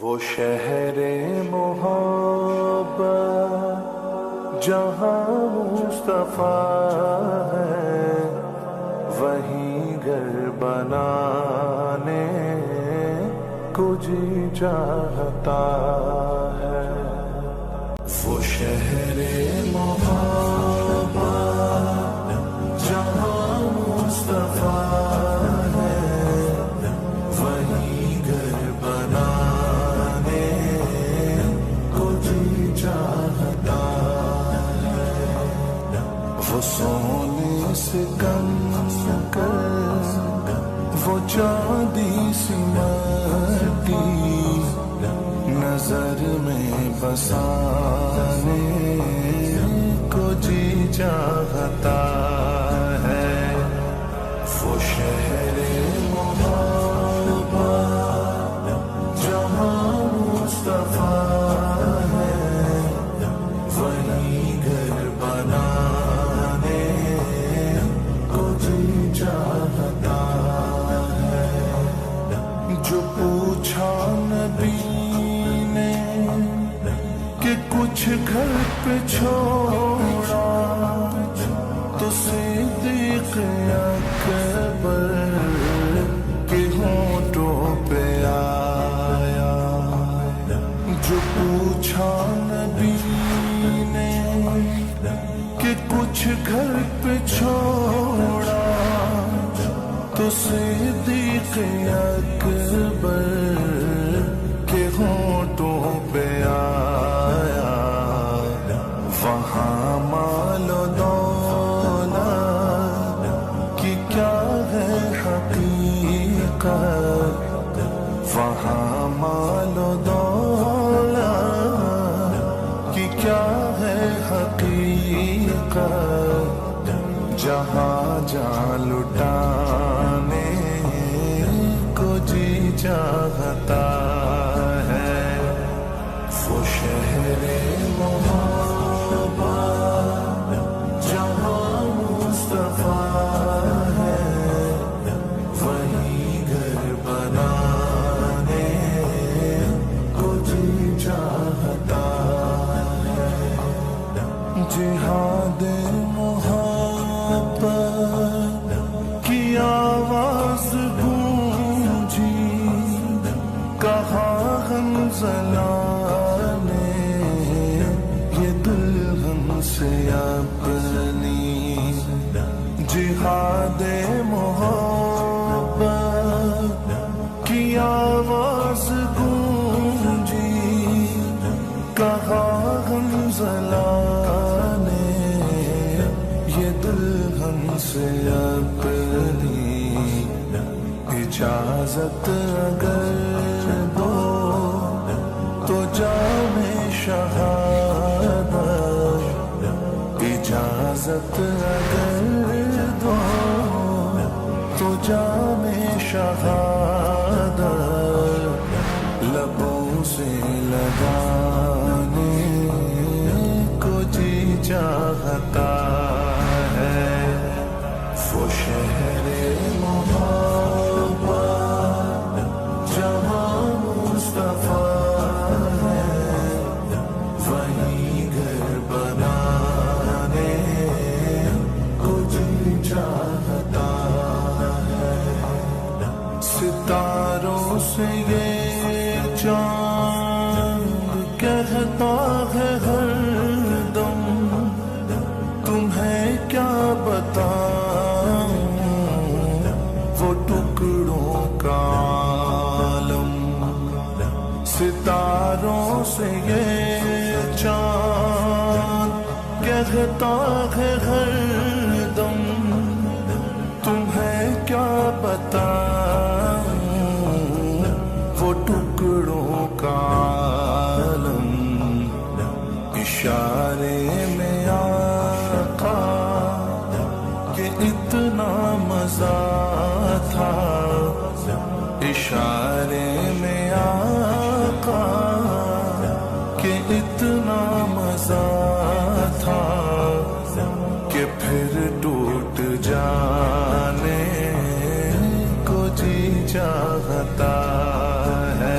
وہ شہر محبت جہاں مصطفیٰ ہے، وہیں گھر بنانے کو جی چاہتا ہے۔ وہ شہر محبت جہاں مصطفیٰ ہے، وہیں گھر بنانے کو جی چاہتا ہے۔ وہ سونے سے کم کر، وہ چاندی سی مٹی نظر میں بسانے کو جی چاہتا ہے۔ وہ شہر محبت جہاں مصطفیٰ ہے، وہیں گھر بنانے کو جی چاہتا ہے۔ جو پوچھا نبی نے کہ کچھ گھر پہ چھوڑا، تو صدیق اکبر کے ہونٹوں پہ آیا۔ جو پوچھا نبی نے کہ کچھ گھر پہ چھوڑا، تو صدیق اکبر کے ہونٹوں پہ آیا۔ وہاں مال و دولت کی کیا ہے حقیقت، وہاں مال و دولت کی کیا ہے حقیقت، جہاں جان لٹانے کو جی چاہتا ہے۔ وہ شہر محبت جہاں مصطفیٰ ہے، وہیں گھر بنانے کو جی چاہتا ہے۔ جہاد محبت کی آواز گونجی، کہا حنظلہ نے یہ دلہن سے اپنی۔ جہاد محبت کی آواز گونجی، کہا حنظلہ نے یہ دلہن سے اپنی۔ اجازت اگر دو تو جام شہادت، اجازت اگر دو تو جام شہادت لبوں سے لگانے کو جی چاہتا ہے۔ وہ شہر محبت جہاں مصطفیٰ ہے، وہیں گھر بنانے کو جی چاہتا ہے۔ ستاروں سے یہ چاند کہتا ہے ہر دم، تمہیں کیا بتاؤں وہ ٹکڑوں کا عالم۔ ستاروں سے یہ چاند کہتا ہے ہر دم، تمہیں کیا بتاؤں وہ ٹکڑوں کا عالم۔ اشارے میں آقا کہ اتنا مزہ تھا، اشارے میں آقا کہ اتنا مزہ تھا، کہ پھر ٹوٹ جانے کو جی چاہتا ہے۔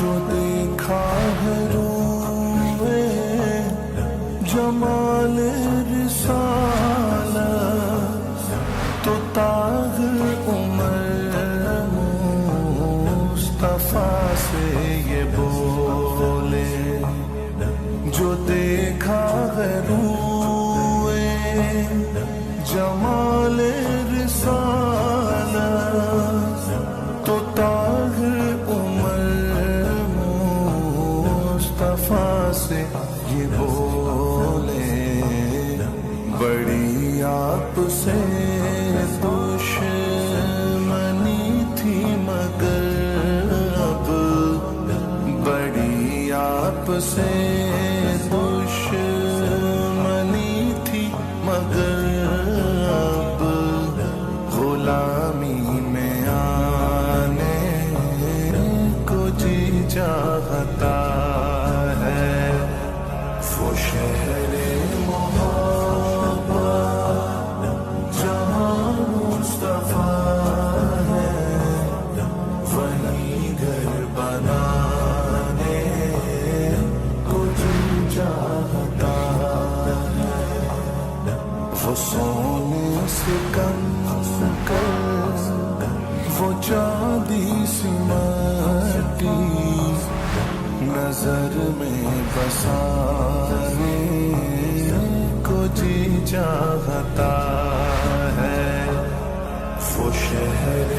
جو دیکھا ہے روئے جمال رسالت تو طاہر عمر مصطفیٰ سے یہ بولے، جو دیکھا ہے روئے جمال رسالت تو طاہر عمر مصطفیٰ سے یہ بولے، بڑی آپ سے دشمنی تھی مگر اب، بڑی آپ سے دشمنی تھی مگر اب، غلامی میں آنے کو جی چاہتا ہے، وہ شہر محبت جہاں مصطفیٰ ہے، وہیں گھر بنانے کو جی چاہتا ہے، وہ سونے سے کم کر وہ چاندی سی مٹی نظر میں بسانے کو جی چاہتا ہے، وہ شہر